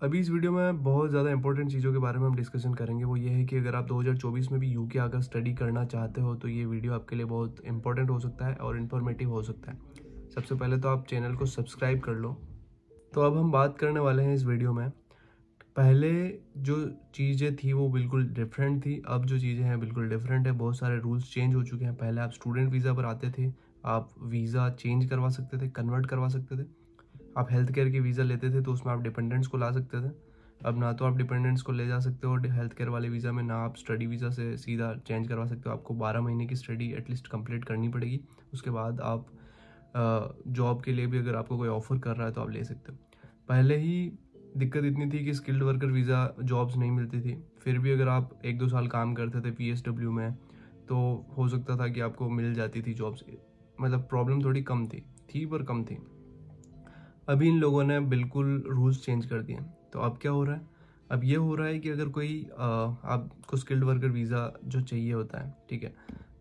अभी इस वीडियो में बहुत ज़्यादा इंपॉर्टेंट चीज़ों के बारे में हम डिस्कशन करेंगे। वो ये है कि अगर आप 2024 में भी यूके आकर स्टडी करना चाहते हो तो ये वीडियो आपके लिए बहुत इंपॉर्टेंट हो सकता है और इन्फॉर्मेटिव हो सकता है। सबसे पहले तो आप चैनल को सब्सक्राइब कर लो। तो अब हम बात करने वाले हैं इस वीडियो में, पहले जो चीज़ें थी वो बिल्कुल डिफरेंट थी, अब जो चीज़ें हैं बिल्कुल डिफरेंट है। बहुत सारे रूल्स चेंज हो चुके हैं। पहले आप स्टूडेंट वीज़ा पर आते थे, आप वीज़ा चेंज करवा सकते थे, कन्वर्ट करवा सकते थे। आप हेल्थ केयर की वीज़ा लेते थे तो उसमें आप डिपेंडेंट्स को ला सकते थे। अब ना तो आप डिपेंडेंट्स को ले जा सकते हो हेल्थ केयर वाले वीज़ा में, ना आप स्टडी वीज़ा से सीधा चेंज करवा सकते हो। आपको 12 महीने की स्टडी एटलीस्ट कंप्लीट करनी पड़ेगी। उसके बाद आप जॉब के लिए भी अगर आपको कोई ऑफ़र कर रहा है तो आप ले सकते हो। पहले ही दिक्कत इतनी थी कि स्किल्ड वर्कर वीज़ा जॉब्स नहीं मिलती थी। फिर भी अगर आप 1-2 साल काम करते थे PSW में तो हो सकता था कि आपको मिल जाती थी जॉब्स। मतलब प्रॉब्लम थोड़ी कम थी पर कम थी। अभी इन लोगों ने बिल्कुल रूल्स चेंज कर दिए। तो अब क्या हो रहा है? अब ये हो रहा है कि अगर कोई आपको स्किल्ड वर्कर वीज़ा जो चाहिए होता है, ठीक है,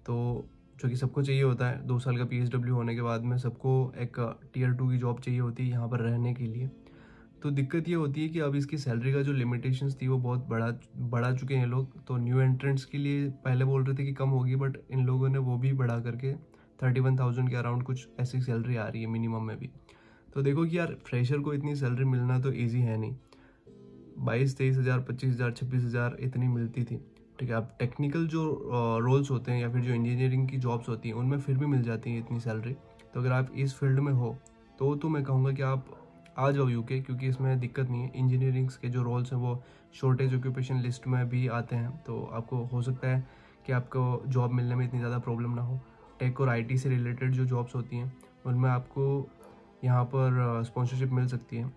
तो जो कि सबको चाहिए होता है 2 साल का PSW होने के बाद में सबको एक Tier 2 की जॉब चाहिए होती है यहाँ पर रहने के लिए। तो दिक्कत ये होती है कि अब इसकी सैलरी का जो लिमिटेशंस थी वो बहुत बढ़ा चुके हैं लोग। तो न्यू एंट्रेंट्स के लिए पहले बोल रहे थे कि कम होगी, बट इन लोगों ने वो भी बढ़ा करके 31,000 के अराउंड कुछ ऐसी सैलरी आ रही है मिनिमम में भी। तो देखो कि यार फ्रेशर को इतनी सैलरी मिलना तो ईजी है नहीं। 22-23 हज़ार, 25 हज़ार, 26 हज़ार इतनी मिलती थी, ठीक है। अब टेक्निकल जो रोल्स होते हैं या फिर जो इंजीनियरिंग की जॉब्स होती हैं उनमें फिर भी मिल जाती है इतनी सैलरी। तो अगर आप इस फील्ड में हो तो मैं कहूँगा कि आप आ जाओ यूके, क्योंकि इसमें दिक्कत नहीं है। इंजीनियरिंग्स के जो रोल्स हैं वो शॉर्टेज ऑक्यूपेशन लिस्ट में भी आते हैं, तो आपको हो सकता है कि आपको जॉब मिलने में इतनी ज़्यादा प्रॉब्लम ना हो। टेक और IT से रिलेटेड जो जॉब्स होती हैं उनमें आपको यहाँ पर स्पॉन्सरशिप मिल सकती है,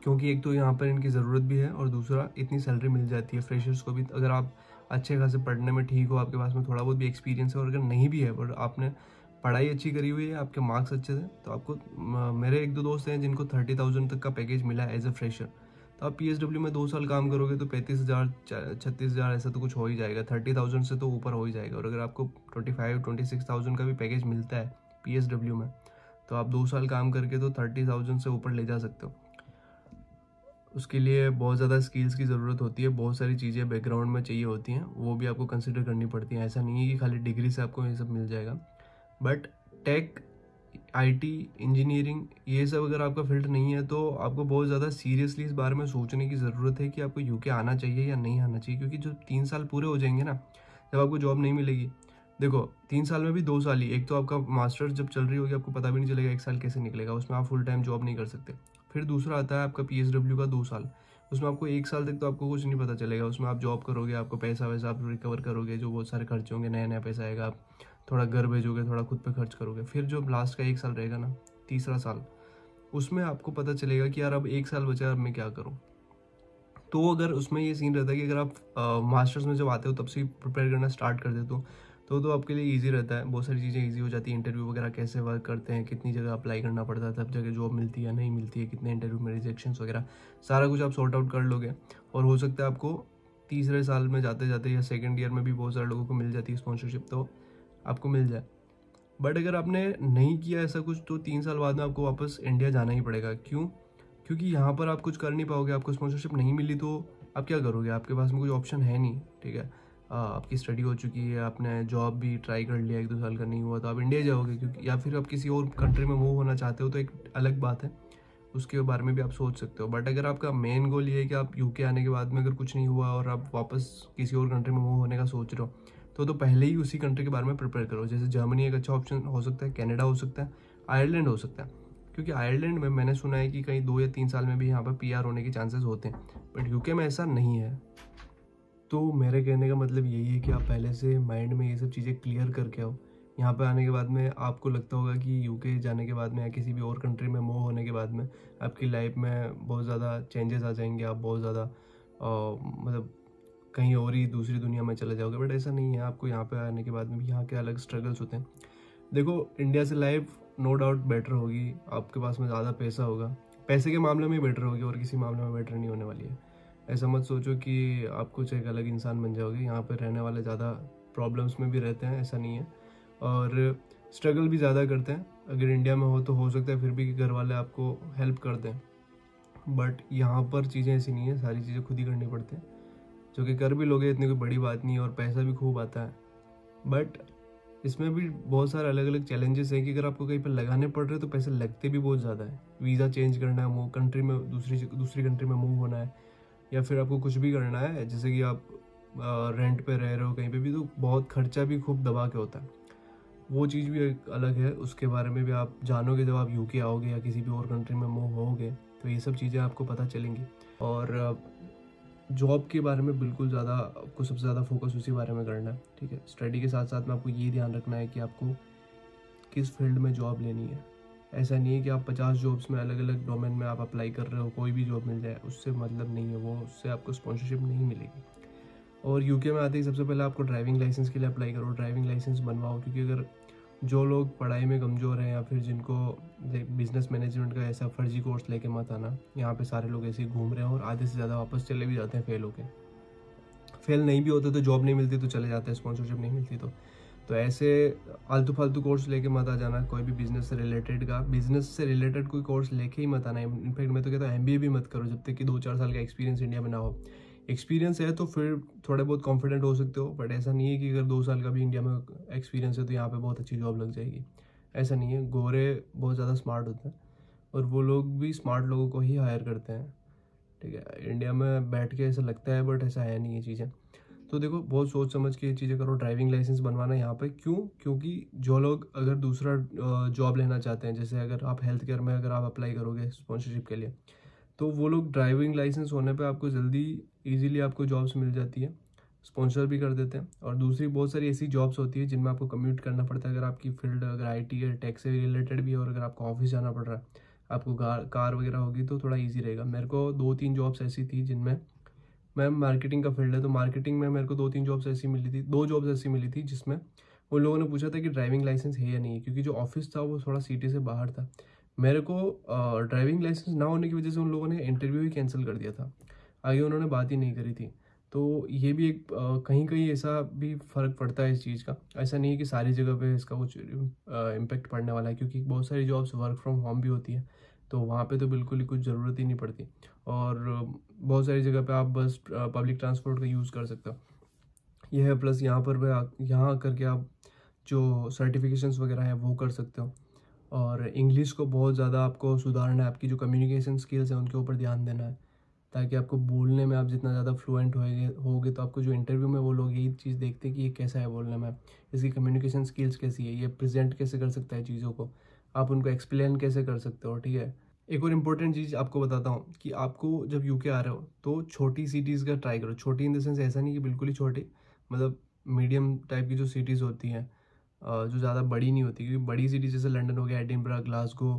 क्योंकि एक तो यहाँ पर इनकी ज़रूरत भी है और दूसरा इतनी सैलरी मिल जाती है फ्रेशर्स को भी। अगर आप अच्छे खासे पढ़ने में ठीक हो, आपके पास में थोड़ा बहुत भी एक्सपीरियंस है, और अगर नहीं भी है पर आपने पढ़ाई अच्छी करी हुई है, आपके मार्क्स अच्छे थे, तो आपको मेरे 1-2 दोस्त हैं जिनको 30,000 तक का पैकेज मिला है एज अ फ्रेशर। तो आप PSW में 2 साल काम करोगे तो 35,000 36,000 ऐसा तो कुछ हो ही जाएगा। 30,000 से तो ऊपर हो ही जाएगा। और अगर आपको 25-26,000 का भी पैकेज मिलता है PSW में, तो आप 2 साल काम करके तो 30,000 से ऊपर ले जा सकते हो। उसके लिए बहुत ज़्यादा स्किल्स की ज़रूरत होती है, बहुत सारी चीज़ें बैकग्राउंड में चाहिए होती हैं, वो भी आपको कंसिडर करनी पड़ती हैं। ऐसा नहीं है कि खाली डिग्री से आपको ये सब मिल जाएगा। बट टेक, IT, इंजीनियरिंग ये सब अगर आपका फील्ड नहीं है तो आपको बहुत ज़्यादा सीरियसली इस बारे में सोचने की ज़रूरत है कि आपको यूके आना चाहिए या नहीं आना चाहिए। क्योंकि जो 3 साल पूरे हो जाएंगे ना, जब आपको जॉब नहीं मिलेगी, देखो 3 साल में भी 2 साल ही, एक तो आपका मास्टर्स जब चल रही होगी आपको पता भी नहीं चलेगा 1 साल कैसे निकलेगा, उसमें आप फुल टाइम जॉब नहीं कर सकते। फिर दूसरा आता है आपका PSW का 2 साल, उसमें आपको 1 साल तक तो आपको कुछ नहीं पता चलेगा। उसमें आप जॉब करोगे, आपको पैसा वैसा आप रिकवर करोगे, जो बहुत सारे खर्चे होंगे, नया नया पैसा आएगा, आप थोड़ा घर भेजोगे, थोड़ा खुद पे खर्च करोगे। फिर जो लास्ट का 1 साल रहेगा ना, तीसरा साल, उसमें आपको पता चलेगा कि यार अब 1 साल बचा है, अब मैं क्या करूँ। तो अगर उसमें ये सीन रहता है कि अगर आप मास्टर्स में जब आते हो तब से प्रिपेयर करना स्टार्ट कर देते हो तो आपके लिए इजी रहता है। बहुत सारी चीज़ें इजी हो जाती है। इंटरव्यू वगैरह कैसे वर्क करते हैं, कितनी जगह अप्लाई करना पड़ता है, तब जगह जॉब मिलती है नहीं मिलती है, कितने इंटरव्यू में रिजेक्शंस वगैरह, सारा कुछ आप सॉर्ट आउट कर लोगे। और हो सकता है आपको तीसरे साल में जाते जाते या सेकेंड ईयर में भी बहुत सारे लोगों को मिल जाती है स्पॉन्सरशिप, तो आपको मिल जाए। बट अगर आपने नहीं किया ऐसा कुछ तो 3 साल बाद में आपको वापस इंडिया जाना ही पड़ेगा। क्यों? क्योंकि यहाँ पर आप कुछ कर नहीं पाओगे, आपको स्पॉन्सरशिप नहीं मिली तो आप क्या करोगे, आपके पास में कोई ऑप्शन है नहीं, ठीक है। आपकी स्टडी हो चुकी है, आपने जॉब भी ट्राई कर लिया, 1-2 साल का नहीं हुआ तो आप इंडिया जाओगे, क्योंकि या फिर आप किसी और कंट्री में मूव होना चाहते हो तो एक अलग बात है, उसके बारे में भी आप सोच सकते हो। बट अगर आपका मेन गोल ये है कि आप यूके आने के बाद में अगर कुछ नहीं हुआ और आप वापस किसी और कंट्री में मूव होने का सोच रहे हो तो पहले ही उसी कंट्री के बारे में प्रिपेयर करो। जैसे जर्मनी एक अच्छा ऑप्शन हो सकता है, कनाडा हो सकता है, आयरलैंड हो सकता है। क्योंकि आयरलैंड में मैंने सुना है कि कहीं 2 या 3 साल में भी यहाँ पर PR होने के चांसेस होते हैं, बट यूके में ऐसा नहीं है। तो मेरे कहने का मतलब यही है कि आप पहले से माइंड में ये सब चीज़ें क्लियर करके आओ। यहाँ पे आने के बाद में आपको लगता होगा कि यूके जाने के बाद में या किसी भी और कंट्री में मूव होने के बाद में आपकी लाइफ में बहुत ज़्यादा चेंजेस आ जाएंगे, आप बहुत ज़्यादा मतलब कहीं और ही दूसरी दुनिया में चले जाओगे। बट ऐसा नहीं है, आपको यहाँ पे आने के बाद में भी यहाँ के अलग स्ट्रगल्स होते हैं। देखो इंडिया से लाइफ नो डाउट बेटर होगी, आपके पास में ज़्यादा पैसा होगा, पैसे के मामले में बेटर होगी और किसी मामले में बेटर नहीं होने वाली है। ऐसा मत सोचो कि आप कुछ एक अलग इंसान बन जाओगे। यहाँ पर रहने वाले ज़्यादा प्रॉब्लम्स में भी रहते हैं, ऐसा नहीं है, और स्ट्रगल भी ज़्यादा करते हैं। अगर इंडिया में हो तो हो सकता है फिर भी कि घर वाले आपको हेल्प कर दें, बट यहाँ पर चीज़ें ऐसी नहीं है, सारी चीज़ें खुद ही करनी पड़ती हैं, जो कि कर भी लोगे इतनी कोई बड़ी बात नहीं है और पैसा भी खूब आता है। बट इसमें भी बहुत सारे अलग अलग चैलेंजेस हैं कि अगर आपको कहीं पर लगाने पड़ रहे हैं तो पैसे लगते भी बहुत ज़्यादा है। वीज़ा चेंज करना है, मूव कंट्री में दूसरी कंट्री में मूव होना है, या फिर आपको कुछ भी करना है, जैसे कि आप रेंट पे रह रहे हो कहीं पे भी, तो बहुत खर्चा भी खूब दबा के होता है। वो चीज़ भी एक अलग है, उसके बारे में भी आप जानोगे जब आप यूके आओगे या किसी भी और कंट्री में मूव होगे, तो ये सब चीज़ें आपको पता चलेंगी। और जॉब के बारे में बिल्कुल ज़्यादा आपको सबसे ज़्यादा फोकस उसी बारे में करना है, ठीक है। स्टडी के साथ साथ में आपको ये ध्यान रखना है कि आपको किस फील्ड में जॉब लेनी है। ऐसा नहीं है कि आप 50 जॉब्स में अलग अलग डोमेन में आप अप्लाई कर रहे हो, कोई भी जॉब मिल जाए उससे मतलब नहीं है, वो उससे आपको स्पॉन्सरशिप नहीं मिलेगी। और यूके में आते ही सबसे पहले आपको ड्राइविंग लाइसेंस के लिए अप्लाई करो, ड्राइविंग लाइसेंस बनवाओ, क्योंकि अगर जो लोग पढ़ाई में कमज़ोर हैं या फिर जिनको बिजनेस मैनेजमेंट का ऐसा फर्जी कोर्स लेके मत आना, यहाँ पे सारे लोग ऐसे ही घूम रहे हैं और आधे से ज़्यादा वापस चले भी जाते हैं फेल होके। फेल नहीं भी होते तो जॉब नहीं मिलती तो चले जाते हैं, स्पॉन्सरशिप नहीं मिलती तो ऐसे आलतू फालतू कोर्स लेके मत आ जाना। कोई भी बिजनेस से रिलेटेड कोई कोर्स लेके ही मत आना। इनफैक्ट मैं तो कहता हूँ MBA भी मत करो जब तक कि 2-4 साल का एक्सपीरियंस इंडिया में ना हो। एक्सपीरियंस है तो फिर थोड़े बहुत कॉन्फिडेंट हो सकते हो, बट ऐसा नहीं है कि अगर 2 साल का भी इंडिया में एक्सपीरियंस है तो यहाँ पे बहुत अच्छी जॉब लग जाएगी। ऐसा नहीं है। गोरे बहुत ज़्यादा स्मार्ट होते हैं और वो लोग भी स्मार्ट लोगों को ही हायर करते हैं, ठीक है। इंडिया में बैठ के ऐसा लगता है बट ऐसा है नहीं ये चीज़ें। तो देखो, बहुत सोच समझ के ये चीज़ें करो। ड्राइविंग लाइसेंस बनवाना यहाँ पे क्योंकि जो लोग अगर दूसरा जॉब लेना चाहते हैं, जैसे अगर आप हेल्थ केयर में अगर आप अप्लाई करोगे स्पॉन्सरशिप के लिए, तो वो लोग ड्राइविंग लाइसेंस होने पे आपको जल्दी इजीली आपको जॉब्स मिल जाती है, स्पॉन्सर भी कर देते हैं। और दूसरी बहुत सारी ऐसी जॉब्स होती है जिनमें आपको कम्यूट करना पड़ता है। अगर आपकी फील्ड अगर IT है, टेक से रिलेटेड भी है, और अगर आपको ऑफिस जाना पड़ रहा है, आपको कार वगैरह होगी तो थोड़ा ईजी रहेगा। मेरे को 2-3 जॉब्स ऐसी थी जिनमें, मैं मार्केटिंग का फील्ड है तो मार्केटिंग में मेरे को 2-3 जॉब्स ऐसी मिली थी, 2 जॉब्स ऐसी मिली थी जिसमें उन लोगों ने पूछा था कि ड्राइविंग लाइसेंस है या नहीं है, क्योंकि जो ऑफिस था वो थोड़ा सिटी से बाहर था। मेरे को ड्राइविंग लाइसेंस ना होने की वजह से उन लोगों ने इंटरव्यू ही कैंसिल कर दिया था, आगे उन्होंने बात ही नहीं करी थी। तो ये भी एक कहीं कहीं ऐसा भी फ़र्क पड़ता है इस चीज़ का। ऐसा नहीं है कि सारी जगह पे इसका कुछ इम्पेक्ट पड़ने वाला है, क्योंकि बहुत सारी जॉब्स वर्क फ्रॉम होम भी होती है, तो वहाँ पे तो बिल्कुल ही कुछ ज़रूरत ही नहीं पड़ती। और बहुत सारी जगह पे आप बस पब्लिक ट्रांसपोर्ट का यूज़ कर सकते हो। यह है प्लस, यहाँ पर यहाँ करके आप जो सर्टिफिकेशंस वगैरह हैं वो कर सकते हो। और इंग्लिश को बहुत ज़्यादा आपको सुधारना है, आपकी जो कम्युनिकेशन स्किल्स हैं उनके ऊपर ध्यान देना है, ताकि आपको बोलने में आप जितना ज़्यादा फ्लुएंट होगे तो आपको जो इंटरव्यू में वो लोग यही चीज़ देखते हैं कि ये कैसा है बोलने में, इसकी कम्युनिकेशन स्किल्स कैसी है, ये प्रेजेंट कैसे कर सकता है चीज़ों को, आप उनको एक्सप्लेन कैसे कर सकते हो, ठीक है। एक और इम्पोर्टेंट चीज़ आपको बताता हूँ कि आपको जब यूके आ रहे हो तो छोटी सिटीज़ का ट्राई करो। छोटी इन द सेंस ऐसा नहीं कि बिल्कुल ही छोटी, मतलब मीडियम टाइप की जो सिटीज़ होती हैं, जो ज़्यादा बड़ी नहीं होती, क्योंकि बड़ी सिटी जैसे लंदन हो गया, एडिनबरा, ग्लासगो,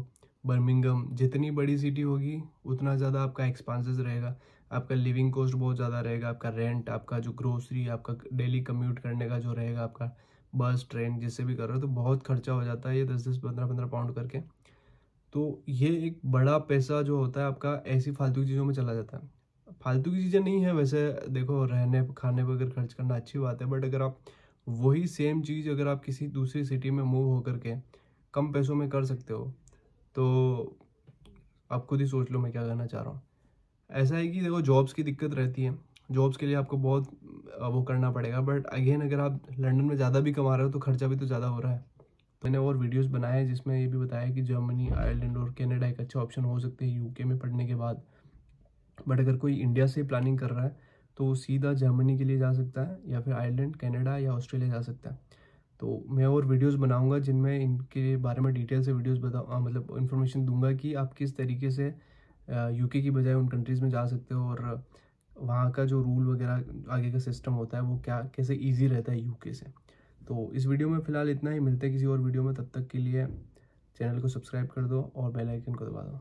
बर्मिंघम, जितनी बड़ी सिटी होगी उतना ज़्यादा आपका एक्सपेंसेस रहेगा, आपका लिविंग कॉस्ट बहुत ज़्यादा रहेगा, आपका रेंट, आपका जो ग्रोसरी, आपका डेली कम्यूट करने का जो रहेगा, आपका बस ट्रेन जिससे भी कर रहे हो, तो बहुत खर्चा हो जाता है ये 10-10, 15-15 पाउंड करके। तो ये एक बड़ा पैसा जो होता है आपका ऐसी फालतू की चीज़ों में चला जाता है। फालतू की चीज़ें नहीं है वैसे, देखो रहने खाने पर अगर खर्च करना अच्छी बात है, बट अगर आप वही सेम चीज़ अगर आप किसी दूसरी सिटी में मूव होकर के कम पैसों में कर सकते हो, तो आप खुद ही सोच लो मैं क्या कहना चाह रहा हूँ। ऐसा है कि देखो, जॉब्स की दिक्कत रहती है, जॉब्स के लिए आपको बहुत वो करना पड़ेगा, बट अगेन अगर आप लंदन में ज़्यादा भी कमा रहे हो तो खर्चा भी तो ज़्यादा हो रहा है। तो मैंने और वीडियोस बनाए हैं जिसमें ये भी बताया कि जर्मनी, आयरलैंड और कनाडा एक अच्छा ऑप्शन हो सकते हैं यूके में पढ़ने के बाद। बट अगर कोई इंडिया से प्लानिंग कर रहा है तो वो सीधा जर्मनी के लिए जा सकता है, या फिर आयरलैंड, कनाडा या ऑस्ट्रेलिया जा सकता है। तो मैं और वीडियोस बनाऊंगा जिनमें इनके बारे में डिटेल से वीडियोस मतलब इन्फॉर्मेशन दूंगा कि आप किस तरीके से यूके की बजाय उन कंट्रीज़ में जा सकते हो, और वहाँ का जो रूल वगैरह आगे का सिस्टम होता है वो क्या कैसे ईजी रहता है यूके से। तो इस वीडियो में फ़िलहाल इतना ही, मिलते हैं किसी और वीडियो में, तब तक के लिए चैनल को सब्सक्राइब कर दो और बेल आइकन को दबा दो।